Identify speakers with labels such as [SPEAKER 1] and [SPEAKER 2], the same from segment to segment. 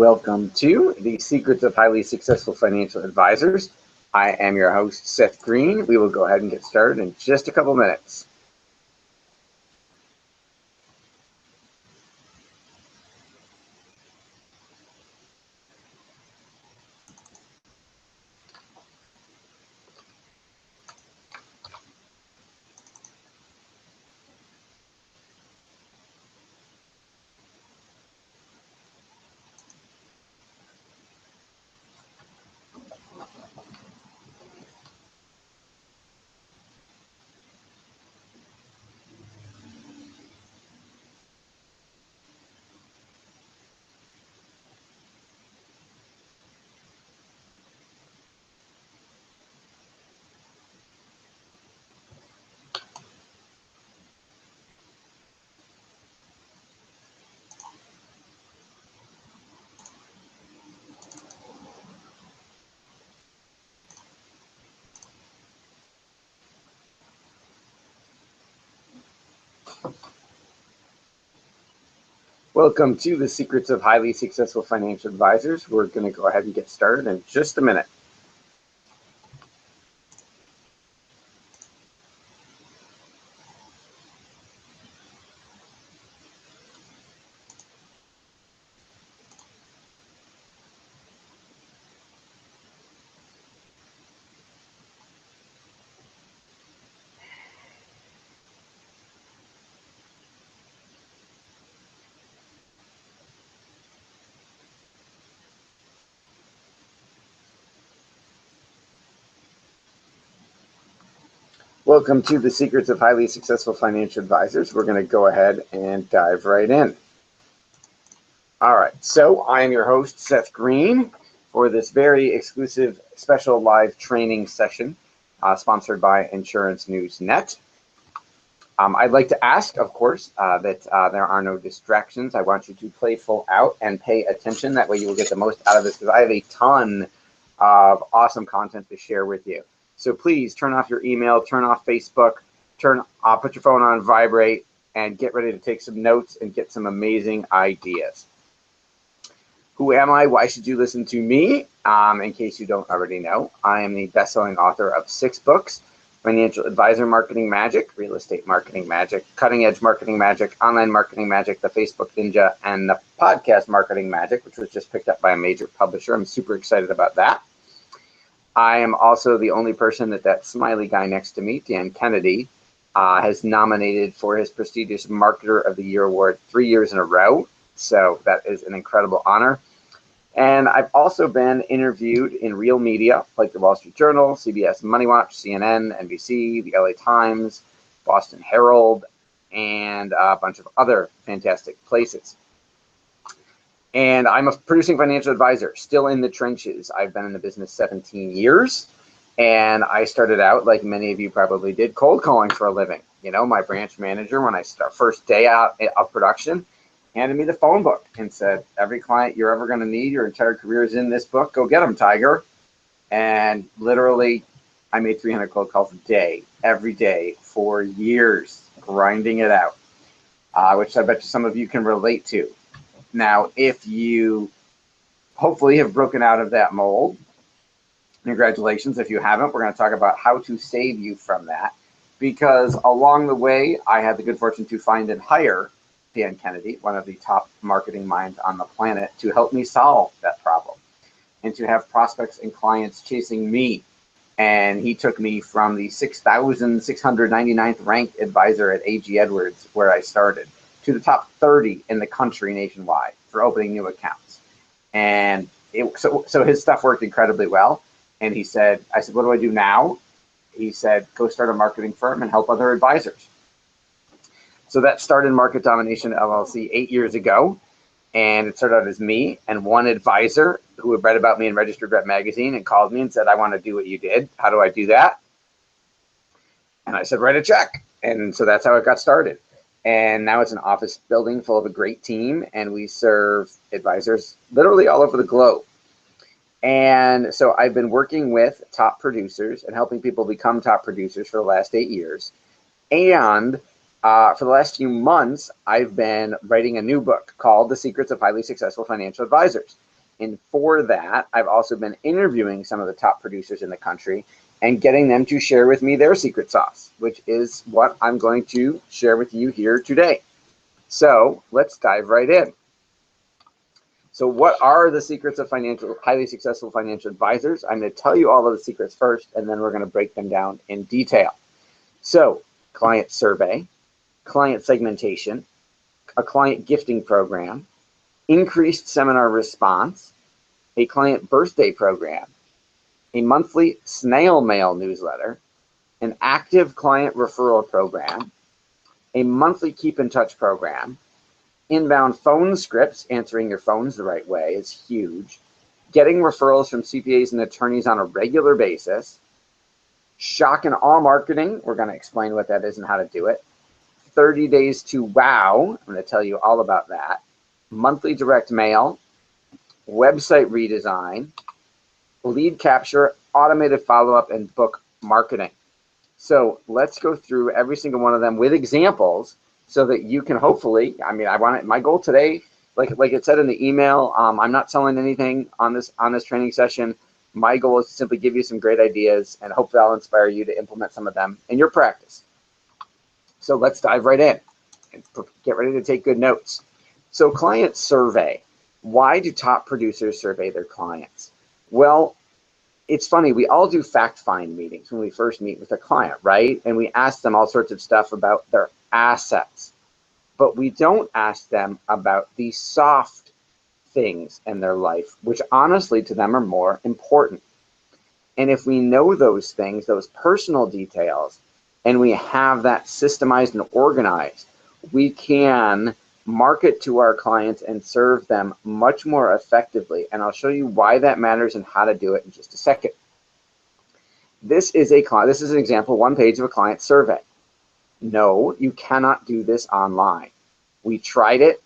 [SPEAKER 1] Welcome to the Secrets of Highly Successful Financial Advisors. I am your host, Seth Green. We will go ahead and get started in just a couple minutes. Welcome to the Secrets of Highly Successful Financial Advisors. We're going to go ahead and get started in just a minute. Welcome to the Secrets of Highly Successful Financial Advisors. We're going to go ahead and dive right in. All right, so I am your host, Seth Green, for this very exclusive special live training session sponsored by Insurance News Net. I'd like to ask, of course, that there are no distractions. I want you to play full out and pay attention. That way you will get the most out of this, because I have a ton of awesome content to share with you. So please turn off your email, turn off Facebook, put your phone on vibrate, and get ready to take some notes and get some amazing ideas. Who am I? Why should you listen to me? In case you don't already know, I am the best-selling author of 6 books: Financial Advisor Marketing Magic, Real Estate Marketing Magic, Cutting Edge Marketing Magic, Online Marketing Magic, The Facebook Ninja, and the Podcast Marketing Magic, which was just picked up by a major publisher. I'm super excited about that. I am also the only person that smiley guy next to me, Dan Kennedy, has nominated for his prestigious Marketer of the Year award 3 years in a row. So that is an incredible honor. And I've also been interviewed in real media like the Wall Street Journal, CBS Money Watch, CNN, NBC, the LA Times, Boston Herald, and a bunch of other fantastic places. And I'm a producing financial advisor, still in the trenches. I've been in the business 17 years, and I started out, like many of you probably did, cold calling for a living. You know, my branch manager, when I first day out of production, handed me the phone book and said, every client you're ever going to need, your entire career is in this book. Go get them, Tiger. And literally, I made 300 cold calls a day, every day, for years, grinding it out, which I bet you some of you can relate to. Now, if you hopefully have broken out of that mold, congratulations. If you haven't, we're going to talk about how to save you from that, because along the way, I had the good fortune to find and hire Dan Kennedy, one of the top marketing minds on the planet, to help me solve that problem and to have prospects and clients chasing me. And he took me from the 6,699th ranked advisor at AG Edwards, where I started, to the top 30 in the country nationwide for opening new accounts. And so his stuff worked incredibly well. And I said, what do I do now? He said, go start a marketing firm and help other advisors. So that started Market Domination LLC 8 years ago. And it started out as me and one advisor who had read about me in Registered Rep magazine and called me and said, I want to do what you did. How do I do that? And I said, write a check. And so that's how it got started. And now it's an office building full of a great team, and we serve advisors literally all over the globe. And so I've been working with top producers and helping people become top producers for the last 8 years. And for the last few months, I've been writing a new book called The Secrets of Highly Successful Financial Advisors. And for that, I've also been interviewing some of the top producers in the country and getting them to share with me their secret sauce, which is what I'm going to share with you here today. So let's dive right in. So what are the secrets of highly successful financial advisors? I'm going to tell you all of the secrets first, and then we're going to break them down in detail. So client survey, client segmentation, a client gifting program, increased seminar response, a client birthday program, a monthly snail mail newsletter, an active client referral program, a monthly keep in touch program, inbound phone scripts, answering your phones the right way is huge, getting referrals from CPAs and attorneys on a regular basis, shock and awe marketing, we're going to explain what that is and how to do it, 30 days to wow, I'm going to tell you all about that, monthly direct mail, website redesign, lead capture, automated follow-up, and book marketing. So let's go through every single one of them with examples so that you can hopefully, my goal today, like it said in the email, I'm not selling anything on this training session. My goal is to simply give you some great ideas, and hopefully I'll inspire you to implement some of them in your practice. So let's dive right in and get ready to take good notes. So client survey. Why do top producers survey their clients? Well, it's funny, we all do fact find meetings when we first meet with a client, right? And we ask them all sorts of stuff about their assets, but we don't ask them about the soft things in their life, which honestly to them are more important. And if we know those things, those personal details, and we have that systemized and organized, we can market to our clients and serve them much more effectively. And I'll show you why that matters and how to do it in just a second. This is an example, one page of a client survey. No, you cannot do this online. We tried it.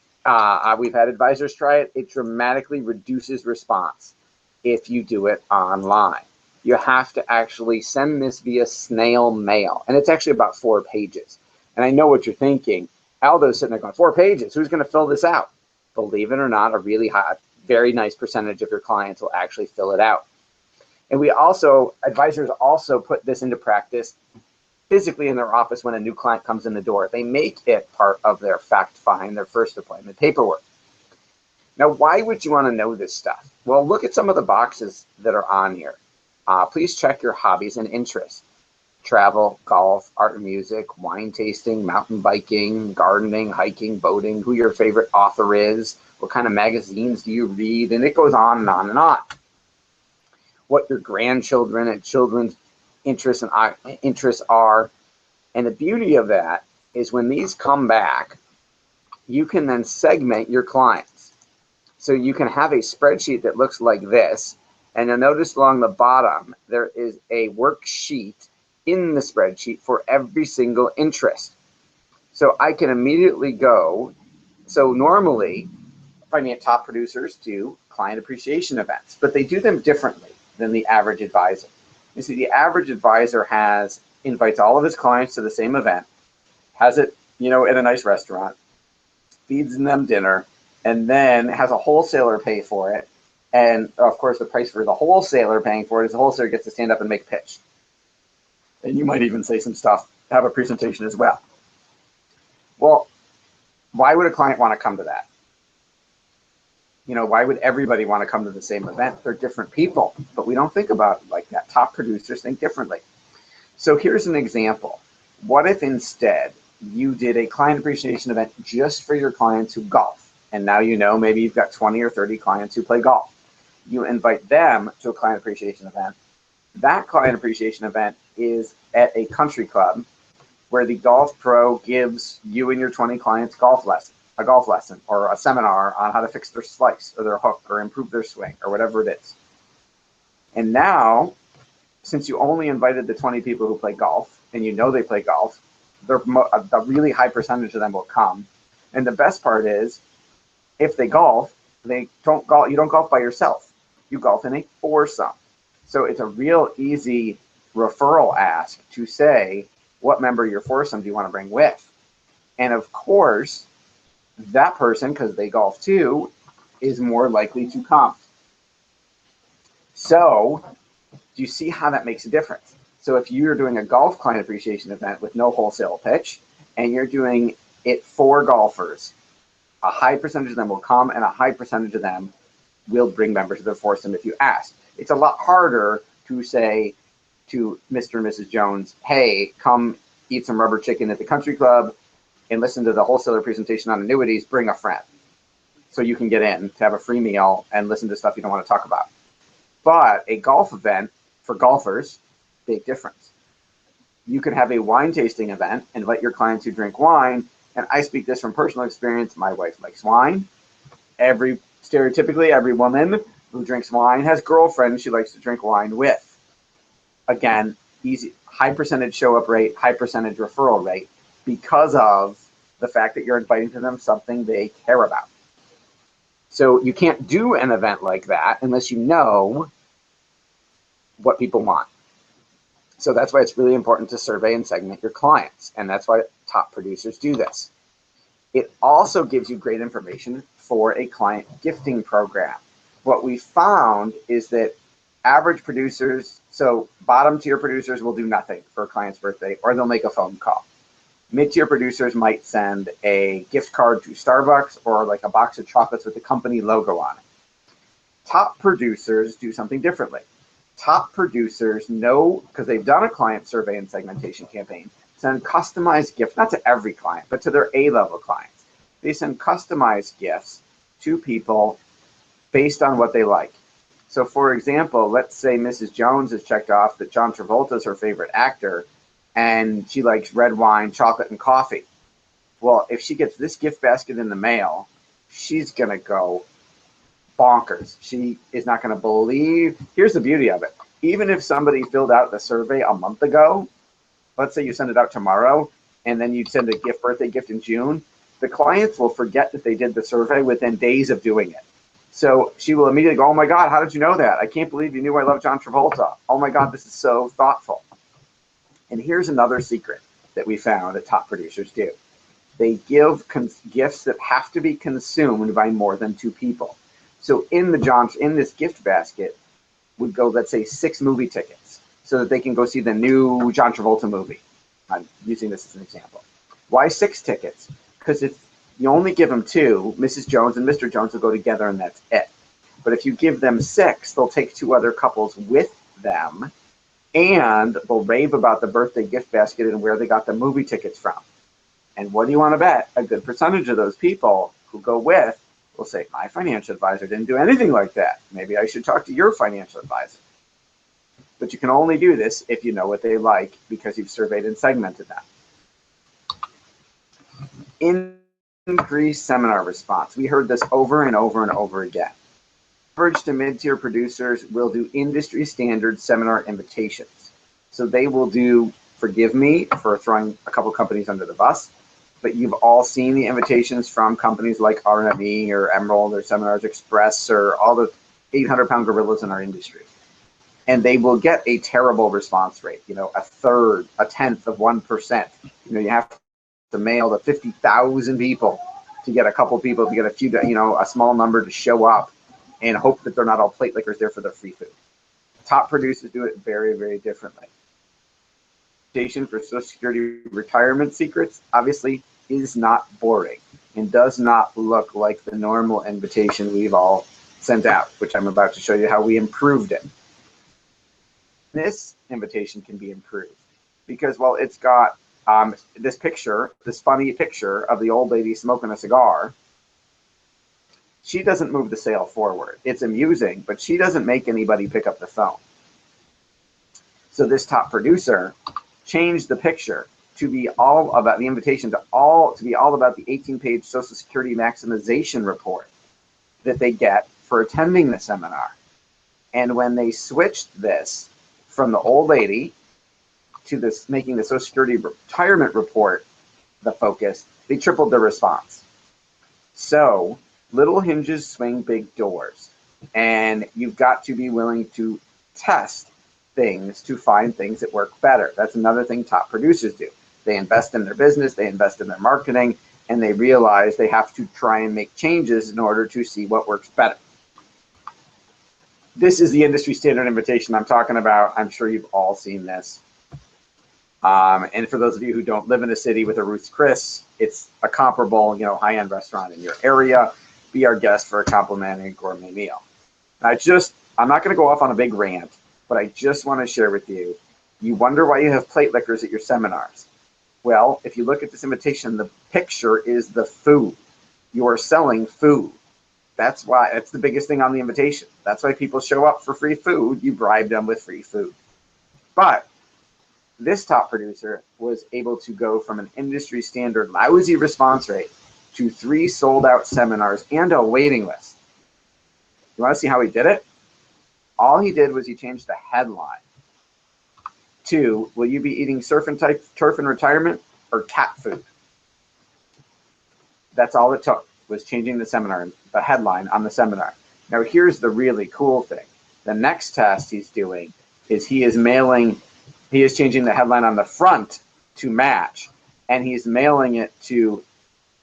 [SPEAKER 1] We've had advisors try it. It dramatically reduces response if you do it online. You have to actually send this via snail mail, and it's actually about 4 pages. And I know what you're thinking. Aldo's sitting there going, 4 pages, who's going to fill this out? Believe it or not, a really high, very nice percentage of your clients will actually fill it out. And advisors also put this into practice physically in their office when a new client comes in the door. They make it part of their fact find, their first appointment paperwork. Now, why would you want to know this stuff? Well, look at some of the boxes that are on here. Please check your hobbies and interests. Travel, golf, art and music, wine tasting, mountain biking, gardening, hiking, boating, who your favorite author is, what kind of magazines do you read, and it goes on and on and on. What your grandchildren and children's interests are. And the beauty of that is when these come back, you can then segment your clients. So you can have a spreadsheet that looks like this, and you'll notice along the bottom, there is a worksheet in the spreadsheet for every single interest. So I can immediately go, so normally top producers do client appreciation events, but they do them differently than the average advisor. You see, the average advisor invites all of his clients to the same event, has it, at a nice restaurant, feeds them dinner, and then has a wholesaler pay for it. And of course, the price for the wholesaler paying for it is the wholesaler gets to stand up and make a pitch. And you might even say some stuff, have a presentation as well. Well, why would a client want to come to that? Why would everybody want to come to the same event? They're different people, but we don't think about it like that. Top producers think differently. So here's an example. What if instead you did a client appreciation event just for your clients who golf? And now maybe you've got 20 or 30 clients who play golf. You invite them to a client appreciation event. That client appreciation event is at a country club where the golf pro gives you and your 20 clients a golf lesson or a seminar on how to fix their slice or their hook or improve their swing or whatever it is. And now, since you only invited the 20 people who play golf and they play golf, a really high percentage of them will come. And the best part is, if they golf, you don't golf by yourself. You golf in a foursome. So it's a real easy referral ask to say, what member of your foursome do you want to bring with? And of course, that person, because they golf too, is more likely to come. So do you see how that makes a difference? So if you're doing a golf client appreciation event with no wholesale pitch, and you're doing it for golfers, a high percentage of them will come, and a high percentage of them will bring members to their foursome if you ask. It's a lot harder to say to Mr. and Mrs. Jones, hey, come eat some rubber chicken at the country club and listen to the wholesaler presentation on annuities, bring a friend. So you can get in to have a free meal and listen to stuff you don't want to talk about. But a golf event for golfers, big difference. You could have a wine tasting event and let your clients who drink wine, and I speak this from personal experience, my wife likes wine. Stereotypically, every woman who drinks wine has girlfriends she likes to drink wine with. Again, easy, high percentage show up rate, high percentage referral rate, because of the fact that you're inviting to them something they care about. So you can't do an event like that unless you know what people want. So that's why it's really important to survey and segment your clients. And that's why top producers do this. It also gives you great information for a client gifting program. What we found is that average producers, so bottom tier producers will do nothing for a client's birthday, or they'll make a phone call. Mid-tier producers might send a gift card to Starbucks or like a box of chocolates with the company logo on it. Top producers do something differently. Top producers know, because they've done a client survey and segmentation campaign, send customized gifts, not to every client, but to their A-level clients. They send customized gifts to people based on what they like. So for example, let's say Mrs. Jones has checked off that John Travolta is her favorite actor, and she likes red wine, chocolate, and coffee. Well, if she gets this gift basket in the mail, she's going to go bonkers. She is not going to believe. Here's the beauty of it. Even if somebody filled out the survey a month ago, let's say you send it out tomorrow, and then you send a birthday gift in June, the clients will forget that they did the survey within days of doing it. So she will immediately go, oh my God, how did you know that? I can't believe you knew I love John Travolta. Oh my God, this is so thoughtful. And here's another secret that we found that top producers do. They give gifts that have to be consumed by more than 2 people. So in this gift basket would go, let's say, 6 movie tickets so that they can go see the new John Travolta movie. I'm using this as an example. Why 6 tickets? Because if you only give them 2, Mrs. Jones and Mr. Jones will go together and that's it. But if you give them 6, they'll take 2 other couples with them, and they'll rave about the birthday gift basket and where they got the movie tickets from. And what do you want to bet? A good percentage of those people who go with will say, my financial advisor didn't do anything like that. Maybe I should talk to your financial advisor. But you can only do this if you know what they like, because you've surveyed and segmented them. Increased seminar response. We heard this over and over and over again. Average to mid-tier producers will do industry standard seminar invitations. So they will do, forgive me for throwing a couple companies under the bus, but you've all seen the invitations from companies like RME or Emerald or Seminars Express or all the 800-pound gorillas in our industry. And they will get a terrible response rate, a third, a tenth of 1%. You have to mail to 50,000 people to get a couple people, to get a few, a small number to show up and hope that they're not all plate lickers there for their free food. Top producers do it very, very differently. Invitation for Social Security retirement secrets obviously is not boring and does not look like the normal invitation we've all sent out, which I'm about to show you how we improved it. This invitation can be improved because, well, it's got this funny picture of the old lady smoking a cigar. She doesn't move the sale forward. It's amusing, but she doesn't make anybody pick up the phone. So this top producer changed the picture to be all about the invitation to be all about the 18-page Social Security maximization report that they get for attending the seminar. And when they switched this from the old lady to this making the Social Security retirement report the focus, they tripled the response. So little hinges swing big doors, and you've got to be willing to test things to find things that work better. That's another thing top producers do. They invest in their business, they invest in their marketing, and they realize they have to try and make changes in order to see what works better. This is the industry standard invitation I'm talking about. I'm sure you've all seen this. And for those of you who don't live in a city with a Ruth's Chris, it's a comparable, high-end restaurant in your area. Be our guest for a complimentary gourmet meal. And I'm not going to go off on a big rant, but I just want to share with you, you wonder why you have plate lickers at your seminars. Well, if you look at this invitation, the picture is the food. You are selling food. That's the biggest thing on the invitation. That's why people show up for free food. You bribe them with free food. But this top producer was able to go from an industry standard lousy response rate to 3 sold out seminars and a waiting list. You want to see how he did it? All he did was he changed the headline to, will you be eating turf and retirement or cat food? That's all it took, was changing the headline on the seminar. Now here's the really cool thing. The next test he's doing is he is changing the headline on the front to match, and he's mailing it to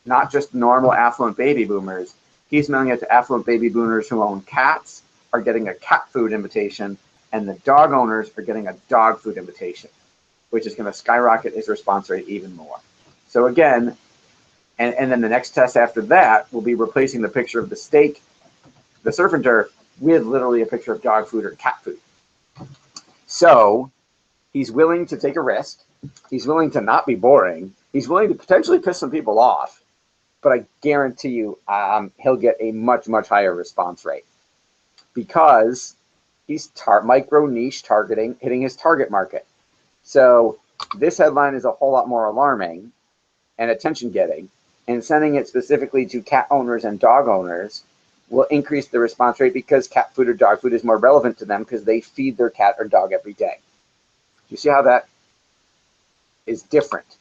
[SPEAKER 1] not just normal affluent baby boomers, he's mailing it to affluent baby boomers who own cats, are getting a cat food invitation, and the dog owners are getting a dog food invitation, which is going to skyrocket his response rate even more. So again, and then the next test after that will be replacing the picture of the steak, the surf and turf, with literally a picture of dog food or cat food. So he's willing to take a risk. He's willing to not be boring. He's willing to potentially piss some people off, but I guarantee you he'll get a much, much higher response rate because he's micro niche targeting, hitting his target market. So this headline is a whole lot more alarming and attention getting, and sending it specifically to cat owners and dog owners will increase the response rate because cat food or dog food is more relevant to them because they feed their cat or dog every day. You see how that is different?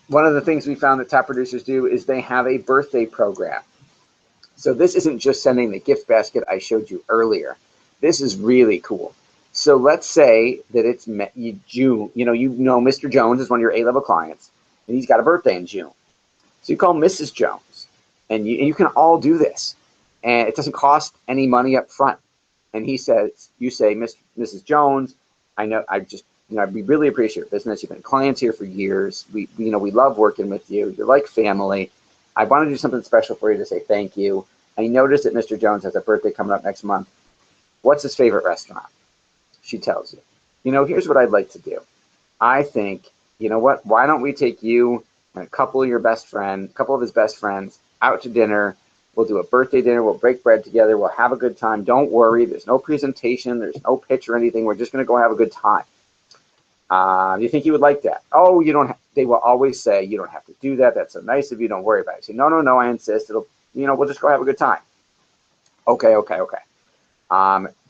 [SPEAKER 1] One of the things we found that top producers do is they have a birthday program. So this isn't just sending the gift basket I showed you earlier. This is really cool. So let's say that it's June. Mr. Jones is one of your A-level clients, and he's got a birthday in June. So you call Mrs. Jones, and you can all do this, and it doesn't cost any money up front. And you say, Mrs. Jones, we really appreciate your business. You've been clients here for years. We love working with you. You're like family. I want to do something special for you to say thank you. I noticed that Mr. Jones has a birthday coming up next month. What's his favorite restaurant? She tells you. Here's what I'd like to do. I think, why don't we take you and a couple of his best friends out to dinner. We'll do a birthday dinner. We'll break bread together. We'll have a good time. Don't worry. There's no presentation. There's no pitch or anything. We're just going to go have a good time. Do you think you would like that? Oh, you don't. They will always say, you don't have to do that. That's so nice of you. Don't worry about it. I say, no, I insist. We'll just go have a good time. Okay.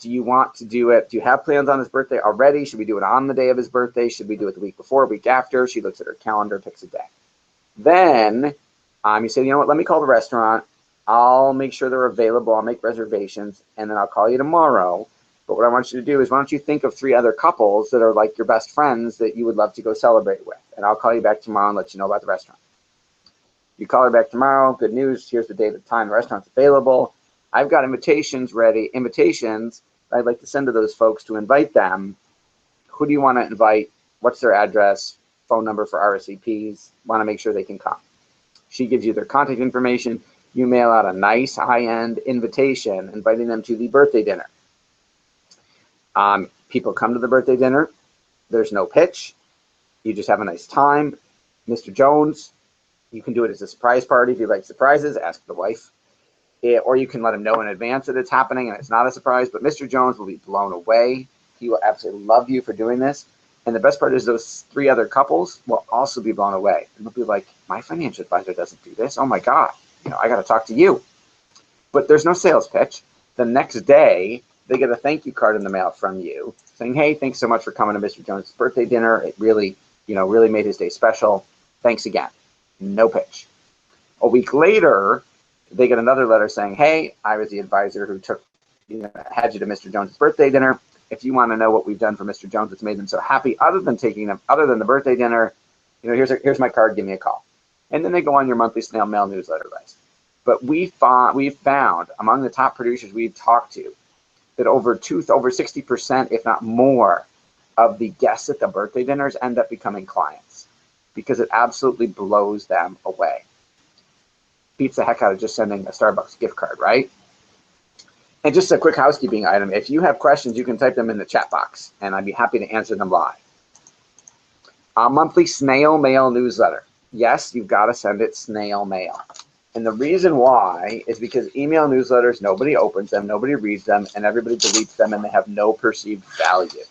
[SPEAKER 1] Do you want to do it? Do you have plans on his birthday already? Should we do it on the day of his birthday? Should we do it the week before, week after? She looks at her calendar, picks a day. Then you say, let me call the restaurant. I'll make sure they're available. I'll make reservations, and then I'll call you tomorrow. But what I want you to do is, why don't you think of 3 other couples that are like your best friends that you would love to go celebrate with? And I'll call you back tomorrow and let you know about the restaurant. You call her back tomorrow. Good news. Here's the date, the time, the restaurant's available. I've got invitations I'd like to send to those folks to invite them. Who do you want to invite? What's their address, phone number for RSVPs? Want to make sure they can come. She gives you their contact information. You mail out a nice high-end invitation inviting them to the birthday dinner. People come to the birthday dinner. There's no pitch. You just have a nice time. Mr. Jones, you can do it as a surprise party. If you like surprises, ask the wife. Or you can let him know in advance that it's happening and it's not a surprise. But Mr. Jones will be blown away. He will absolutely love you for doing this. And the best part is those 3 other couples will also be blown away. And they'll be like, my financial advisor doesn't do this. Oh my God, I got to talk to you. But there's no sales pitch. The next day, they get a thank you card in the mail from you saying, hey, thanks so much for coming to Mr. Jones' birthday dinner. It really made his day special. Thanks again. No pitch. A week later, they get another letter saying, hey, I was the advisor who had you to Mr. Jones' birthday dinner. If you want to know what we've done for Mr. Jones, it's made them so happy, other than the birthday dinner, here's my card, give me a call. And then they go on your monthly snail mail newsletter list. But we've found among the top producers we've talked to, that over 60%, if not more, of the guests at the birthday dinners end up becoming clients because it absolutely blows them away. Beats the heck out of just sending a Starbucks gift card, right? And just a quick housekeeping item. If you have questions, you can type them in the chat box, and I'd be happy to answer them live. A monthly snail mail newsletter. Yes, you've got to send it snail mail. And the reason why is because email newsletters, nobody opens them, nobody reads them, and everybody deletes them, and they have no perceived value.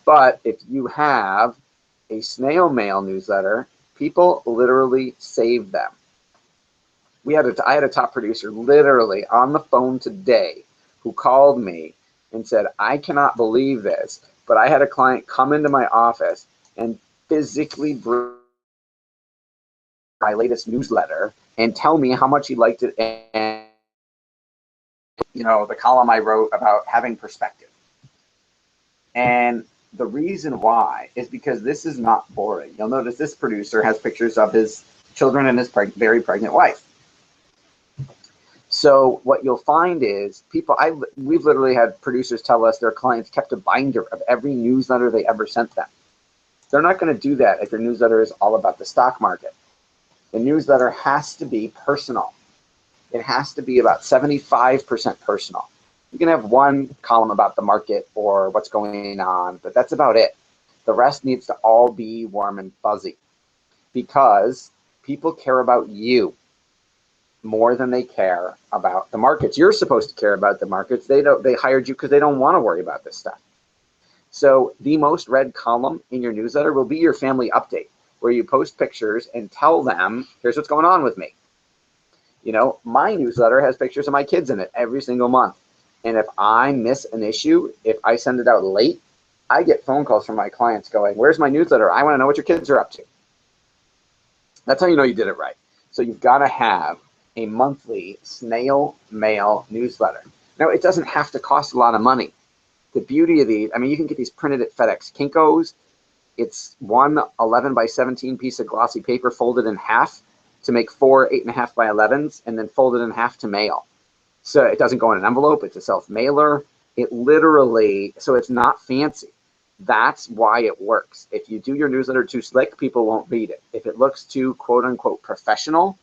[SPEAKER 1] But if you have a snail mail newsletter, people literally save them. I had a top producer literally on the phone today who called me and said, I cannot believe this, but I had a client come into my office and physically bring my latest newsletter and tell me how much he liked it, and the column I wrote about having perspective. And the reason why is because this is not boring. You'll notice this producer has pictures of his children and his very pregnant wife. So what you'll find is we've literally had producers tell us their clients kept a binder of every newsletter they ever sent them. They're not going to do that if your newsletter is all about the stock market. The newsletter has to be personal. It has to be about 75% personal. You can have one column about the market or what's going on, but that's about it. The rest needs to all be warm and fuzzy because people care about you more than they care about the markets. You're supposed to care about the markets. They hired you because they don't want to worry about this stuff. So the most read column in your newsletter will be your family update, where you post pictures and tell them, here's what's going on with me. My newsletter has pictures of my kids in it every single month. And if I miss an issue, if I send it out late, I get phone calls from my clients going, where's my newsletter? I want to know what your kids are up to. That's how you know you did it right. So you've got to have a monthly snail mail newsletter. Now, it doesn't have to cost a lot of money. The beauty of these, you can get these printed at FedEx Kinko's. It's one 11 by 17 piece of glossy paper folded in half to make 4 8.5 by 11s and then folded in half to mail. So it doesn't go in an envelope. It's a self-mailer. It literally, so it's not fancy. That's why it works. If you do your newsletter too slick, people won't read it. If it looks too quote unquote professional,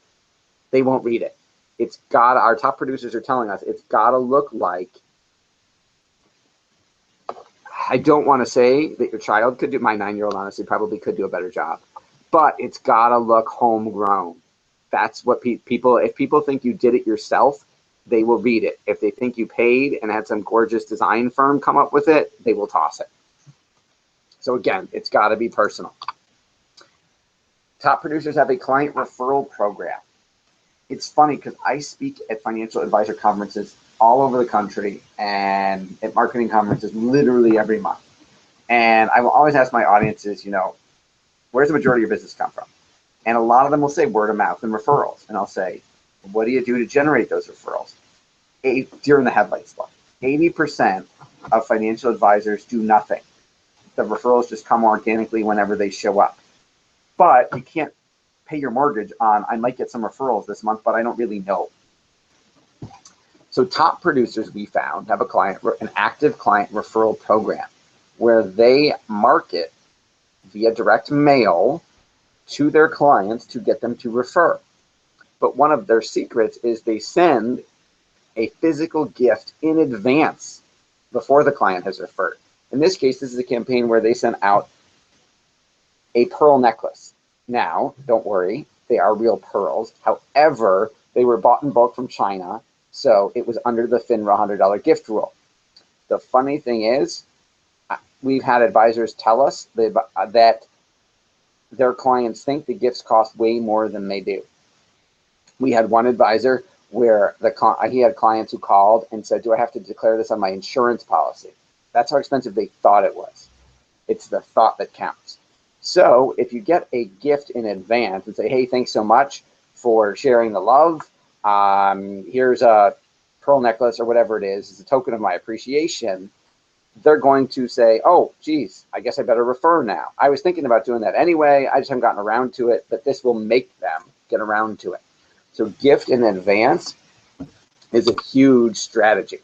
[SPEAKER 1] they won't read it. Our top producers are telling us it's got to look like, I don't want to say that your child could do, my 9-year-old honestly probably could do a better job, but it's got to look homegrown. That's what people, if people think you did it yourself, they will read it. If they think you paid and had some gorgeous design firm come up with it, they will toss it. So again, it's got to be personal. Top producers have a client referral program. It's funny because I speak at financial advisor conferences all over the country and at marketing conferences literally every month. And I will always ask my audiences, where's the majority of your business come from? And a lot of them will say word of mouth and referrals. And I'll say, what do you do to generate those referrals? Deer in the headlights look. 80% of financial advisors do nothing. The referrals just come organically whenever they show up. But you can't pay your mortgage on, I might get some referrals this month, but I don't really know. So top producers, we found, have an active client referral program where they market via direct mail to their clients to get them to refer. But one of their secrets is they send a physical gift in advance before the client has referred. In this case, this is a campaign where they sent out a pearl necklace. Now, don't worry, they are real pearls. However, they were bought in bulk from China, so it was under the FINRA $100 gift rule. The funny thing is, we've had advisors tell us that their clients think the gifts cost way more than they do. We had one advisor where he had clients who called and said, do I have to declare this on my insurance policy? That's how expensive they thought it was. It's the thought that counts. So if you get a gift in advance and say, hey, thanks so much for sharing the love. Here's a pearl necklace or whatever it is as a token of my appreciation. They're going to say, oh, geez, I guess I better refer now. I was thinking about doing that anyway. I just haven't gotten around to it, but this will make them get around to it. So gift in advance is a huge strategy.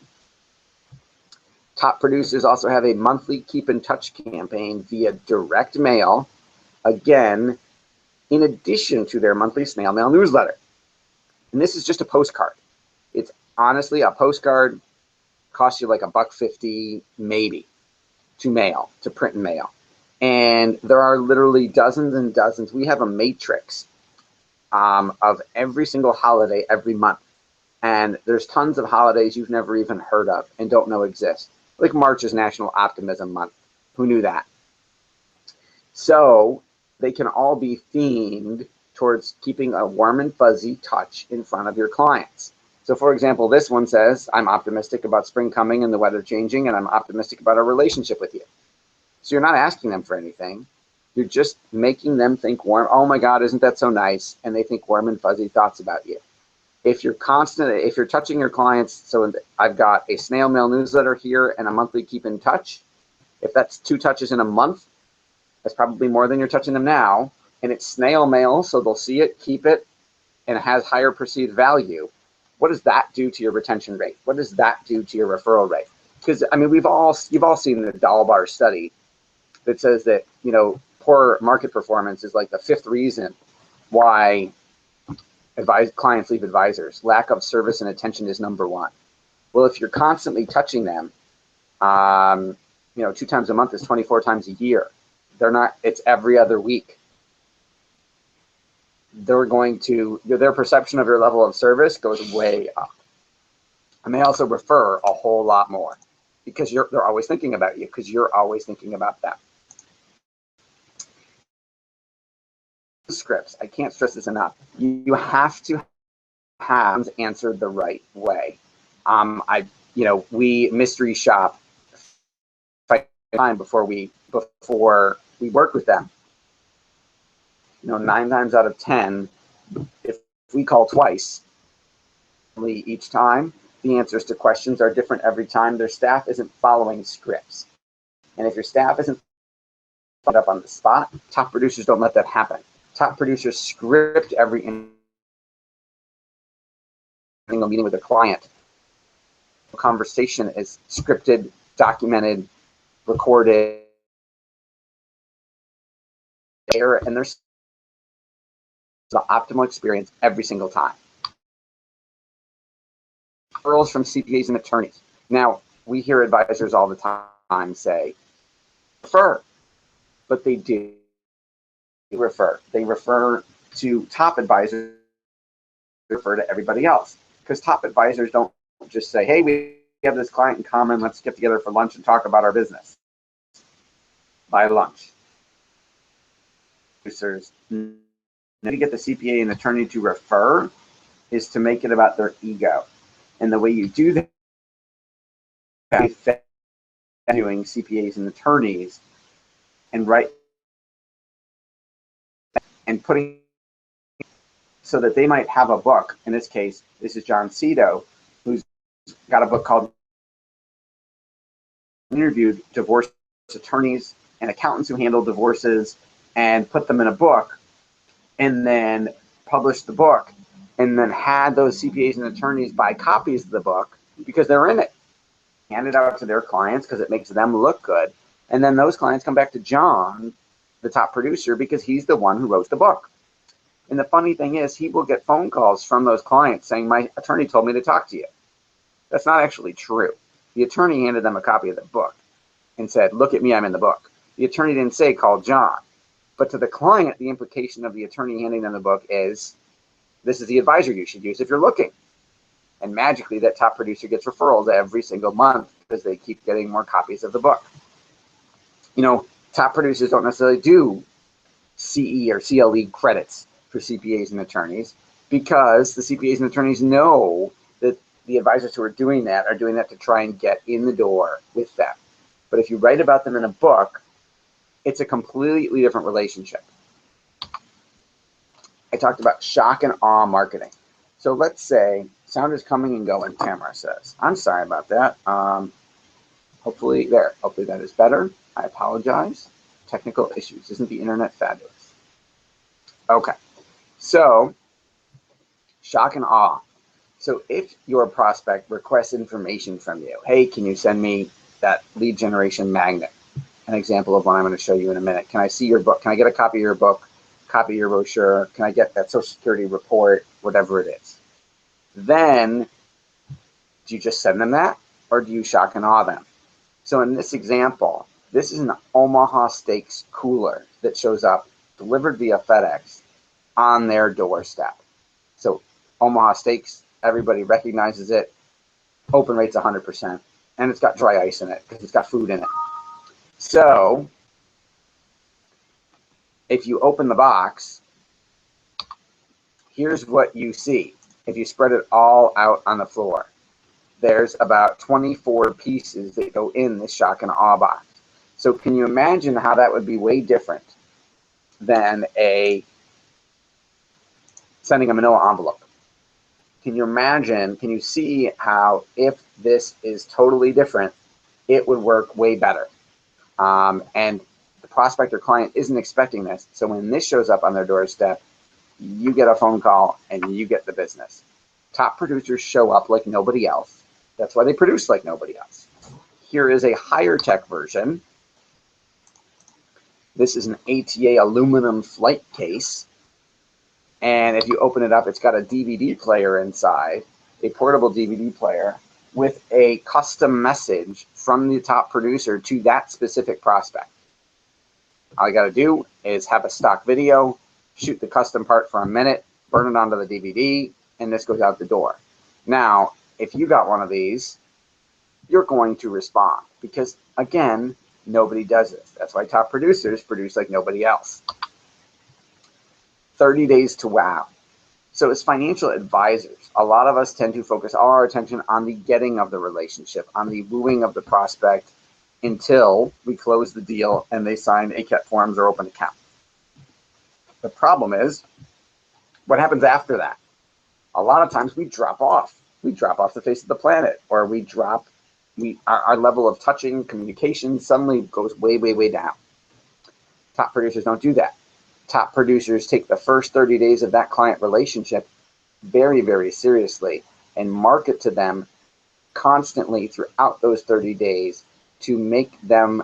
[SPEAKER 1] Top producers also have a monthly keep in touch campaign via direct mail, again, in addition to their monthly snail mail newsletter. And this is just a postcard. It's honestly a postcard, costs you like $1.50 maybe to mail, to print and mail. And there are literally dozens and dozens. We have a matrix of every single holiday every month. And there's tons of holidays you've never even heard of and don't know exist. Like March is National Optimism Month. Who knew that? So they can all be themed towards keeping a warm and fuzzy touch in front of your clients. So for example, this one says, I'm optimistic about spring coming and the weather changing, and I'm optimistic about our relationship with you. So you're not asking them for anything. You're just making them think warm. Oh my God, isn't that so nice? And they think warm and fuzzy thoughts about you. If you're touching your clients, so I've got a snail mail newsletter here and a monthly keep in touch. If that's 2 touches in a month, that's probably more than you're touching them now. And it's snail mail, so they'll see it, keep it, and it has higher perceived value. What does that do to your retention rate? What does that do to your referral rate? Because I mean, you've all seen the Dalbar study that says that, you know, poor market performance is like the 5th reason why clients leave advisors. Lack of service and attention is number 1. Well, if you're constantly touching them, you know, 2 times a month is 24 times a year. It's every other week. Their perception of your level of service goes way up. And they also refer a whole lot more because they're always thinking about you, because you're always thinking about them. Scripts, I can't stress this enough. You have to have answered the right way. We mystery shop time before we work with them. You know, 9 times out of 10, if we call twice, each time, the answers to questions are different every time. Their staff isn't following scripts. And if your staff isn't up on the spot, top producers don't let that happen. Top producers script every single meeting with a client. The conversation is scripted, documented, recorded, and there's the optimal experience every single time. Referrals from CPAs and attorneys. Now, we hear advisors all the time say, refer, but they do refer. They refer to top advisors, refer to everybody else, because top advisors don't just say, hey, we have this client in common, let's get together for lunch and talk about our business. Buy lunch. Producers, to get the CPA and attorney to refer is to make it about their ego. And the way you do that, doing CPAs and attorneys and putting so that they might have a book. In this case, this is John Cito, who's got a book called Interviewed Divorce Attorneys and Accountants Who Handle Divorces, and put them in a book, and then published the book, and then had those CPAs and attorneys buy copies of the book because they're in it. Hand it out to their clients because it makes them look good. And then those clients come back to John, the top producer, because he's the one who wrote the book. And the funny thing is, he will get phone calls from those clients saying, my attorney told me to talk to you. That's not actually true. The attorney handed them a copy of the book and said, look at me, I'm in the book. The attorney didn't say, call John. But to the client, the implication of the attorney handing them the book is, this is the advisor you should use if you're looking. And magically, that top producer gets referrals every single month because they keep getting more copies of the book. You know, top producers don't necessarily do CE or CLE credits for CPAs and attorneys because the CPAs and attorneys know that the advisors who are doing that to try and get in the door with them. But if you write about them in a book, it's a completely different relationship. I talked about shock and awe marketing. So let's say sound is coming and going, Tamara says. I'm sorry about that. Hopefully that is better. I apologize. Technical issues. Isn't the internet fabulous? Okay. So shock and awe. So if your prospect requests information from you, hey, can you send me that lead generation magnet. An example of one I'm going to show you in a minute. Can I see your book? Can I get a copy of your book, copy of your brochure? Can I get that Social Security report, whatever it is? Then, do you just send them that, or do you shock and awe them? So in this example, this is an Omaha Steaks cooler that shows up delivered via FedEx on their doorstep. So Omaha Steaks, everybody recognizes it. Open rate's 100%, and it's got dry ice in it because it's got food in it. So if you open the box, here's what you see. If you spread it all out on the floor, there's about 24 pieces that go in this shock and awe box. So can you imagine how that would be way different than sending a manila envelope? Can you imagine, can you see how if this is totally different, it would work way better? And the prospect or client isn't expecting this. So when this shows up on their doorstep, you get a phone call and you get the business. Top producers show up like nobody else. That's why they produce like nobody else. Here is a higher tech version. This is an ATA aluminum flight case. And if you open it up, it's got a DVD player inside, a portable DVD player with a custom message from the top producer to that specific prospect. All you got to do is have a stock video, shoot the custom part for a minute, burn it onto the DVD, and this goes out the door. Now, if you got one of these, you're going to respond because, again, nobody does this. That's why top producers produce like nobody else. 30 days to wow. So as financial advisors, a lot of us tend to focus all our attention on the getting of the relationship, on the wooing of the prospect until we close the deal and they sign ACAT forms or open account. The problem is, what happens after that? A lot of times we drop off. We drop off the face of the planet, or our level of touching, communication suddenly goes way, way, way down. Top producers don't do that. Top producers take the first 30 days of that client relationship very, very seriously and market to them constantly throughout those 30 days to make them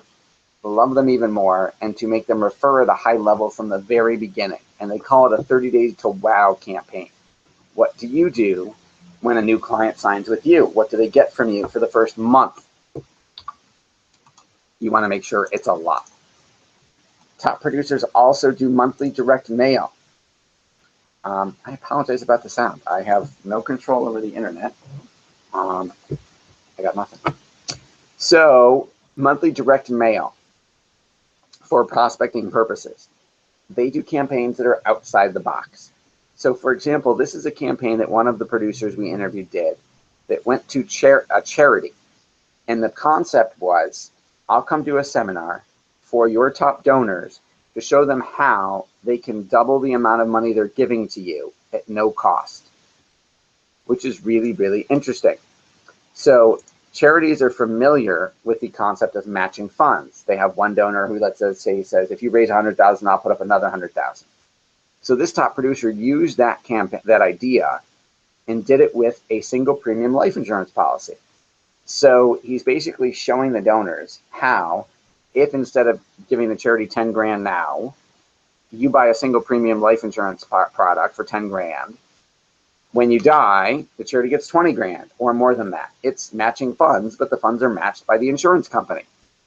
[SPEAKER 1] love them even more and to make them refer at a high level from the very beginning. And they call it a 30 days to wow campaign. What do you do when a new client signs with you? What do they get from you for the first month? You want to make sure it's a lot. Top producers also do monthly direct mail. I apologize about the sound. I have no control over the internet. I got nothing. So, monthly direct mail for prospecting purposes. They do campaigns that are outside the box. So, for example, this is a campaign that one of the producers we interviewed did that went to a charity. And the concept was, I'll come do a seminar for your top donors to show them how they can double the amount of money they're giving to you at no cost, which is really, really interesting. So charities are familiar with the concept of matching funds. They have one donor who, let's say, says, if you raise 100,000, I'll put up another 100,000. So this top producer used that campaign, that idea, and did it with a single premium life insurance policy. So he's basically showing the donors how, if instead of giving the charity 10 grand now, you buy a single premium life insurance product for 10 grand, when you die, the charity gets 20 grand or more than that. It's matching funds, but the funds are matched by the insurance company.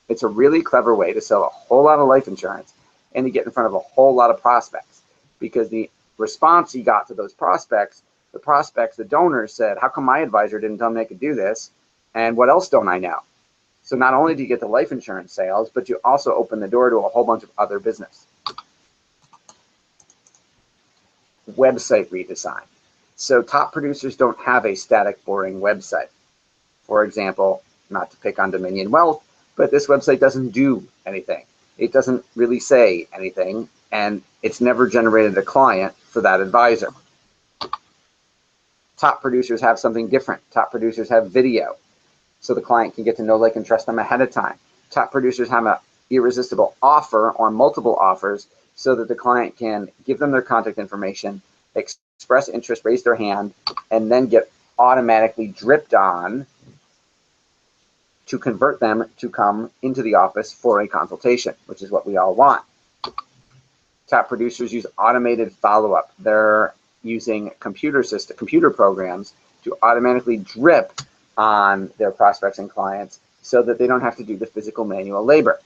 [SPEAKER 1] It's a really clever way to sell a whole lot of life insurance and to get in front of a whole lot of prospects, because the response he got to those prospects, the donors said, how come my advisor didn't tell me I could do this? And what else don't I know? So not only do you get the life insurance sales, but you also open the door to a whole bunch of other business. Website redesign. So top producers don't have a static, boring website. For example, not to pick on Dominion Wealth, but this website doesn't do anything. It doesn't really say anything, and it's never generated a client for that advisor. Top producers have something different. Top producers have video, so the client can get to know, like, and trust them ahead of time. Top producers have an irresistible offer or multiple offers so that the client can give them their contact information, express interest, raise their hand, and then get automatically dripped on to convert them to come into the office for a consultation, which is what we all want. Top producers use automated follow-up. They're using computer programs to automatically drip on their prospects and clients so that they don't have to do the physical manual labor.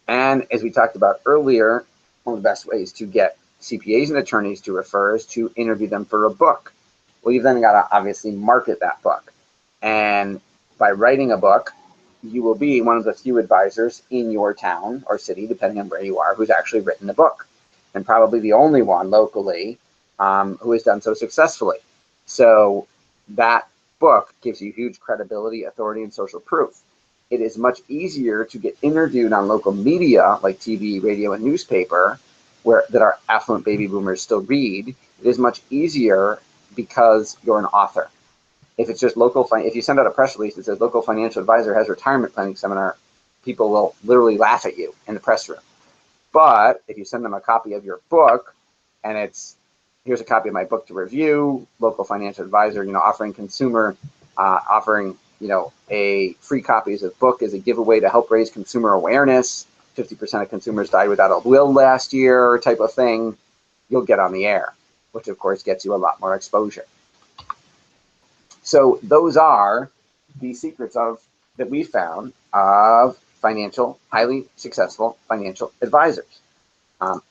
[SPEAKER 1] And as we talked about earlier, one of the best ways to get CPAs and attorneys to refer is to interview them for a book. Well, you've then got to obviously market that book. And by writing a book, you will be one of the few advisors in your town or city, depending on where you are, who's actually written a book, and probably the only one locally who has done so successfully. So that book gives you huge credibility, authority, and social proof. It is much easier to get interviewed on local media like TV, radio, and newspaper, that our affluent baby boomers still read. It is much easier because you're an author. If it's just if you send out a press release that says local financial advisor has retirement planning seminar, people will literally laugh at you in the press room. But if you send them a copy of your book and it's, here's a copy of my book to review, local financial advisor, offering a free copies of book as a giveaway to help raise consumer awareness. 50% of consumers died without a will last year, type of thing, you'll get on the air, which of course gets you a lot more exposure. So those are the secrets that we found of highly successful financial advisors.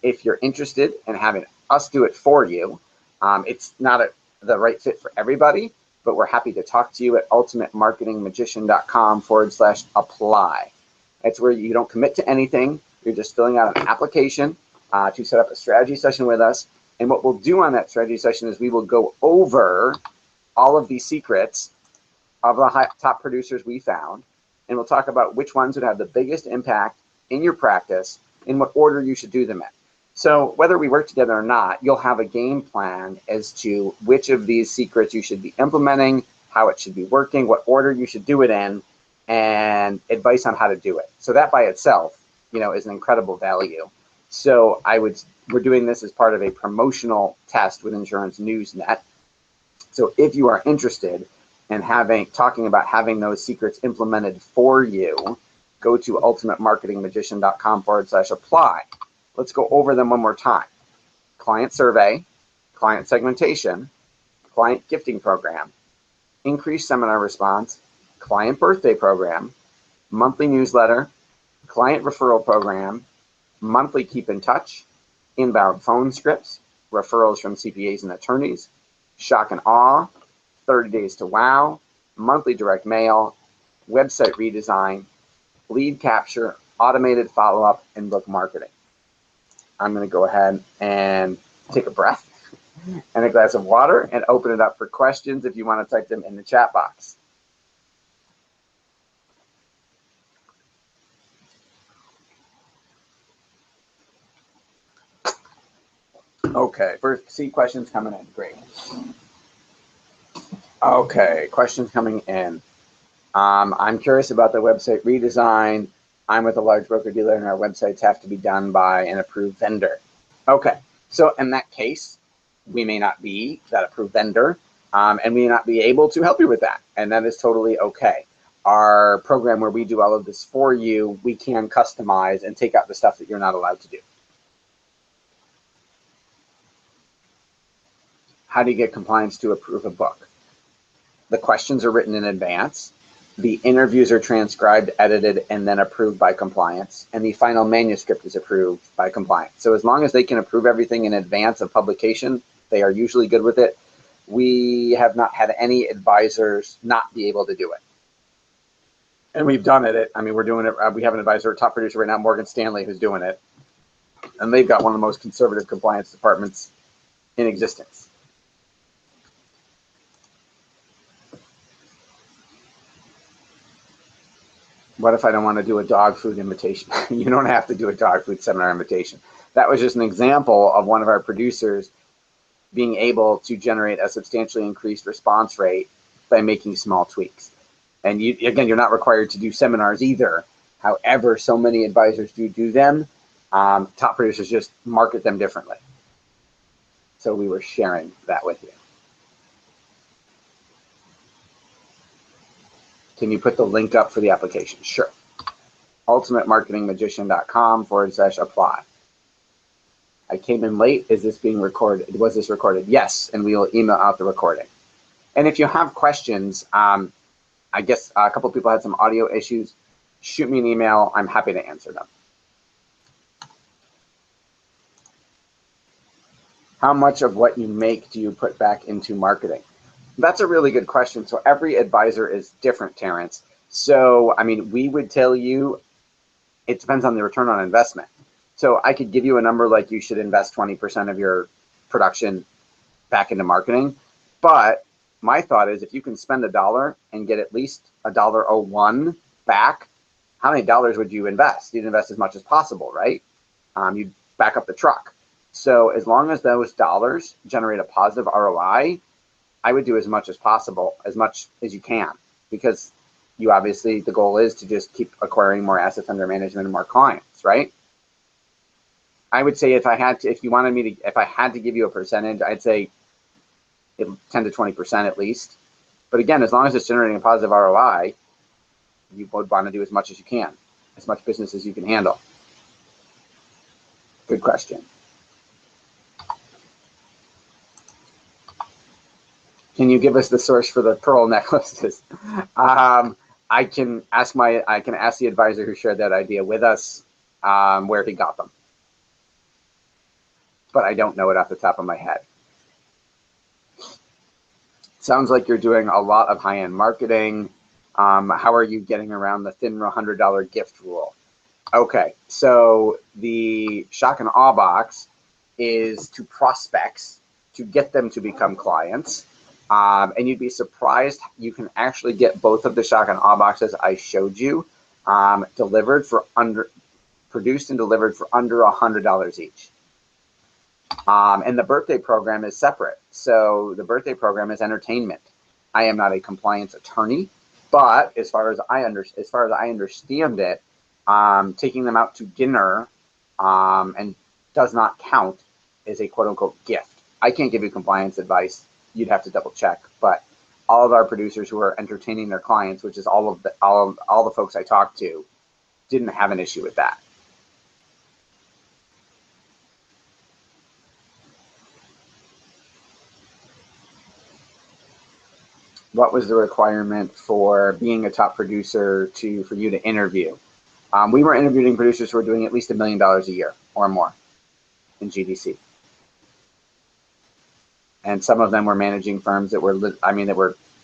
[SPEAKER 1] If you're interested in having us do it for you, it's not the right fit for everybody, but we're happy to talk to you at ultimatemarketingmagician.com/apply. That's where you don't commit to anything. You're just filling out an application to set up a strategy session with us. And what we'll do on that strategy session is we will go over all of these secrets of the top producers we found, and we'll talk about which ones would have the biggest impact in your practice, in what order you should do them in. So whether we work together or not, you'll have a game plan as to which of these secrets you should be implementing, how it should be working, what order you should do it in, and advice on how to do it. So that by itself, is an incredible value. So we're doing this as part of a promotional test with Insurance Newsnet. So if you are interested in talking about having those secrets implemented for you, go to ultimatemarketingmagician.com/apply. Let's go over them one more time. Client survey, client segmentation, client gifting program, increased seminar response, client birthday program, monthly newsletter, client referral program, monthly keep in touch, inbound phone scripts, referrals from CPAs and attorneys, shock and awe, 30 days to wow, monthly direct mail, website redesign, lead capture, automated follow-up, and book marketing. I'm going to go ahead and take a breath and a glass of water and open it up for questions if you want to type them in the chat box. Okay, first, see questions coming in. Great. Okay, questions coming in. I'm curious about the website redesign. I'm with a large broker-dealer, and our websites have to be done by an approved vendor. Okay, so in that case, we may not be that approved vendor, and we may not be able to help you with that, and that is totally okay. Our program where we do all of this for you, we can customize and take out the stuff that you're not allowed to do. How do you get compliance to approve a book? The questions are written in advance. The interviews are transcribed, edited, and then approved by compliance. And the final manuscript is approved by compliance. So as long as they can approve everything in advance of publication, they are usually good with it. We have not had any advisors not be able to do it. And we've done it. We're doing it. We have an advisor, a top producer right now, Morgan Stanley, who's doing it. And they've got one of the most conservative compliance departments in existence. What if I don't want to do a dog food invitation? You don't have to do a dog food seminar invitation. That was just an example of one of our producers being able to generate a substantially increased response rate by making small tweaks. And again, you're not required to do seminars either. However, so many advisors do them. Top producers just market them differently. So we were sharing that with you. Can you put the link up for the application? Sure. ultimatemarketingmagician.com/apply. I came in late. Is this being recorded? Was this recorded? Yes, and we will email out the recording. And if you have questions, I guess a couple of people had some audio issues. Shoot me an email. I'm happy to answer them. How much of what you make do you put back into marketing? That's a really good question. So every advisor is different, Terrence. So, I mean, we would tell you it depends on the return on investment. So I could give you a number like you should invest 20% of your production back into marketing. But my thought is if you can spend $1 and get at least $1.01 back, how many dollars would you invest? You'd invest as much as possible, right? You'd back up the truck. So as long as those dollars generate a positive ROI, I would do as much as possible, as much as you can, because you obviously, the goal is to just keep acquiring more assets under management and more clients, right? I would say if I had to, if I had to give you a percentage, I'd say 10 to 20% at least. But again, as long as it's generating a positive ROI, you would want to do as much as you can, as much business as you can handle. Good question. Can you give us the source for the pearl necklaces? I can ask the advisor who shared that idea with us where he got them, but I don't know it off the top of my head. Sounds like you're doing a lot of high-end marketing. How are you getting around the thin $100 gift rule? Okay, so the shock and awe box is to prospects to get them to become clients. And you'd be surprised, you can actually get both of the shock and awe boxes I showed you produced and delivered for under $100 each. And the birthday program is separate. So the birthday program is entertainment. I am not a compliance attorney, but as far as I understand it, taking them out to dinner and does not count as a quote unquote gift. I can't give you compliance advice. You'd have to double check, but all of our producers who are entertaining their clients, which is all the folks I talked to, didn't have an issue with that. What was the requirement for being a top producer for you to interview? We were interviewing producers who were doing at least $1 million a year or more in GDC. And some of them were managing firms that were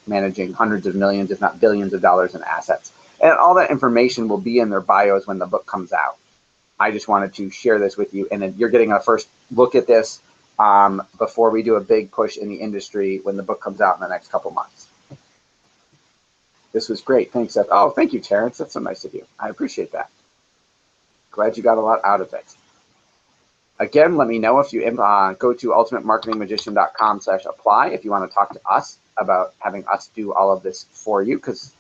[SPEAKER 1] managing hundreds of millions, if not billions of dollars in assets. And all that information will be in their bios when the book comes out. I just wanted to share this with you. And then you're getting a first look at this before we do a big push in the industry when the book comes out in the next couple months. This was great. Thanks, Seth. Oh, thank you, Terrence. That's so nice of you. I appreciate that. Glad you got a lot out of it. Again, let me know if you go to ultimatemarketingmagician.com/apply if you want to talk to us about having us do all of this for you, because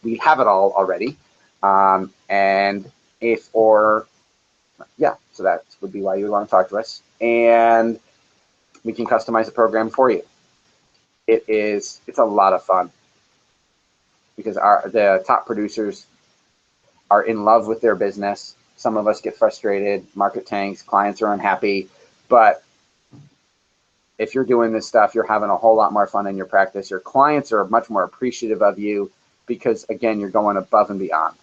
[SPEAKER 1] we have it all already. So that would be why you would want to talk to us. And we can customize the program for you. It's a lot of fun because the top producers are in love with their business. Some of us get frustrated, market tanks, clients are unhappy, but if you're doing this stuff, you're having a whole lot more fun in your practice. Your clients are much more appreciative of you because, again, you're going above and beyond.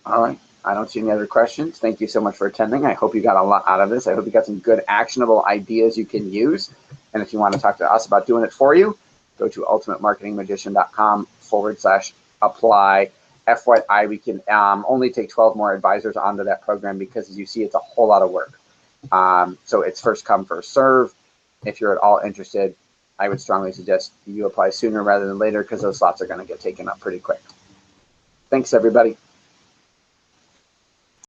[SPEAKER 1] All right, I don't see any other questions. Thank you so much for attending. I hope you got a lot out of this. I hope you got some good actionable ideas you can use. And if you want to talk to us about doing it for you, go to ultimatemarketingmagician.com/apply. FYI, we can only take 12 more advisors onto that program because, as you see, it's a whole lot of work. So it's first come, first serve. If you're at all interested, I would strongly suggest you apply sooner rather than later because those slots are going to get taken up pretty quick. Thanks, everybody.